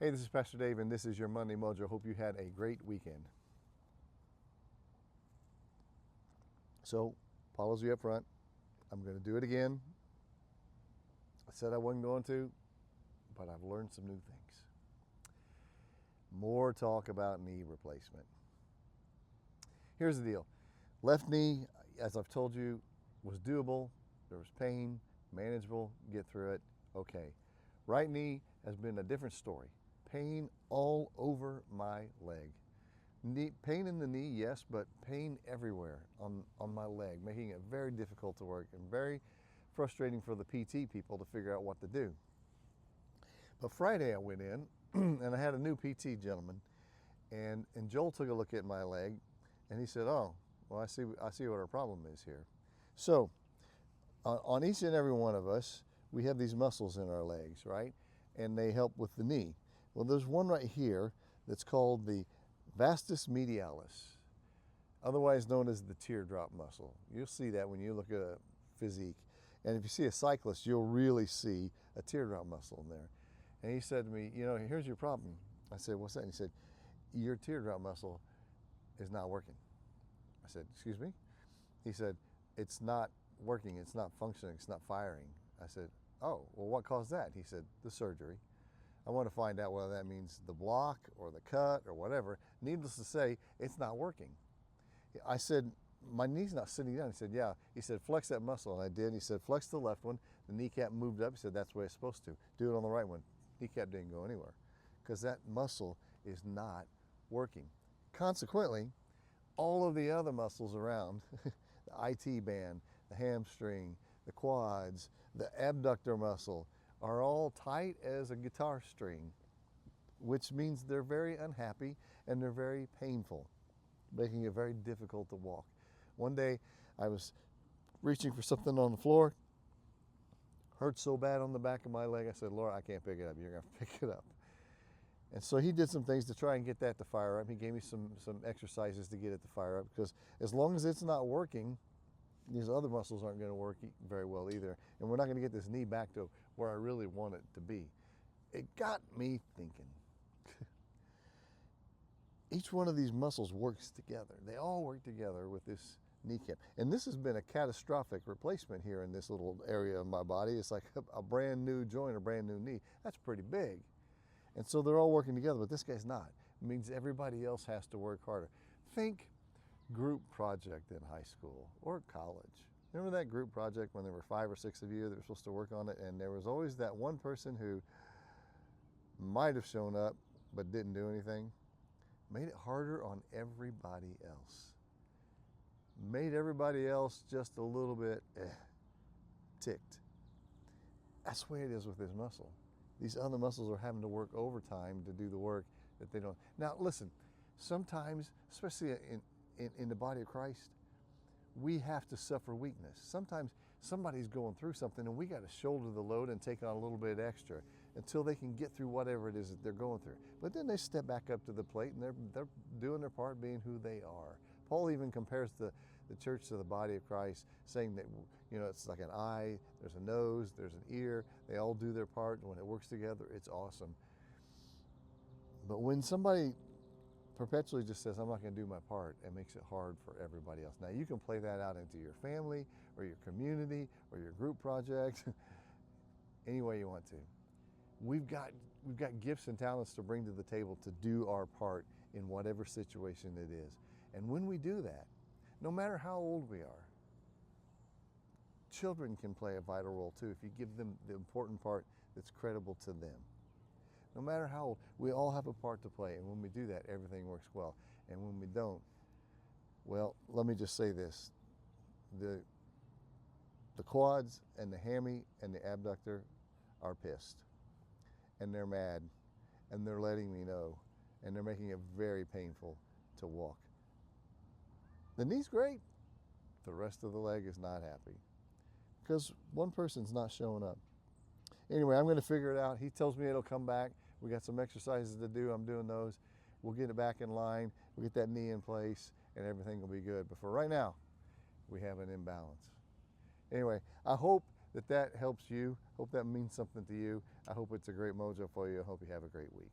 Hey, this is Pastor Dave, and this is your Monday Mojo. Hope you had a great weekend. So, apology up front. I'm going to do it again. I said I wasn't going to, but I've learned some new things. More talk about knee replacement. Here's the deal. Left knee, as I've told you, was doable. There was pain, manageable, get through it, okay. Right knee has been a different story. Pain all over my leg. Pain in the knee, yes, but pain everywhere on my leg, making it very difficult to work and very frustrating for the PT people to figure out what to do. But Friday I went in and I had a new PT gentleman, and Joel took a look at my leg and he said, "Oh, well, I see what our problem is here." So on each and every one of us, we have these muscles in our legs, right? And they help with the knee. Well, there's one right here that's called the vastus medialis, otherwise known as the teardrop muscle. You'll see that when you look at a physique. And if you see a cyclist, you'll really see a teardrop muscle in there. And he said to me, "You know, here's your problem." I said, "What's that?" And he said, "Your teardrop muscle is not working." I said, "Excuse me?" He said, "It's not working, it's not functioning, it's not firing." I said, "Oh, well, what caused that?" He said, "The surgery." I want to find out whether that means the block or the cut or whatever. Needless to say, it's not working. I said, "My knee's not sitting down." He said, "Yeah." He said, "Flex that muscle." And I did. He said, "Flex the left one." The kneecap moved up. He said, "That's the way it's supposed to. Do it on the right one." Kneecap didn't go anywhere because that muscle is not working. Consequently, all of the other muscles around, the IT band, the hamstring, the quads, the abductor muscle, are all tight as a guitar string, which means they're very unhappy and they're very painful, making it very difficult to walk. One day I was reaching for something on the floor, hurt so bad on the back of my leg, I said, "Lord, I can't pick it up. You're going to pick it up." And so he did some things to try and get that to fire up. He gave me some exercises to get it to fire up, because as long as it's not working, these other muscles aren't going to work very well either. And we're not going to get this knee back to where I really want it to be. It got me thinking. Each one of these muscles works together. They all work together with this kneecap. And this has been a catastrophic replacement here in this little area of my body. It's like a brand new joint, a brand new knee. That's pretty big. And so they're all working together, but this guy's not. It means everybody else has to work harder. Think group project in high school or college. Remember that group project when there were 5 or 6 of you that were supposed to work on it, and there was always that one person who might have shown up but didn't do anything? Made it harder on everybody else. Made everybody else just a little bit ticked. That's the way it is with this muscle. These other muscles are having to work overtime to do the work that they don't. Now listen, sometimes, especially in the body of Christ, we have to suffer weakness. Sometimes somebody's going through something and we got to shoulder the load and take on a little bit extra until they can get through whatever it is that they're going through. But then they step back up to the plate and they're doing their part, being who they are. Paul even compares the church to the body of Christ, saying that, you know, it's like an eye, there's a nose, there's an ear. They all do their part, and when it works together, it's awesome. But when somebody perpetually just says, "I'm not going to do my part," it makes it hard for everybody else. Now, you can play that out into your family or your community or your group project, any way you want to. We've got gifts and talents to bring to the table to do our part in whatever situation it is. And when we do that, no matter how old we are, children can play a vital role too if you give them the important part that's credible to them. No matter how old, we all have a part to play, and when we do that, everything works well. And when we don't, well, let me just say this. The quads and the hammy and the abductor are pissed, and they're mad, and they're letting me know, and they're making it very painful to walk. The knee's great. The rest of the leg is not happy because one person's not showing up. Anyway, I'm going to figure it out. He tells me it'll come back. We got some exercises to do. I'm doing those. We'll get it back in line. We'll get that knee in place, and everything will be good. But for right now, we have an imbalance. Anyway, I hope that helps you. Hope that means something to you. I hope it's a great mojo for you. I hope you have a great week.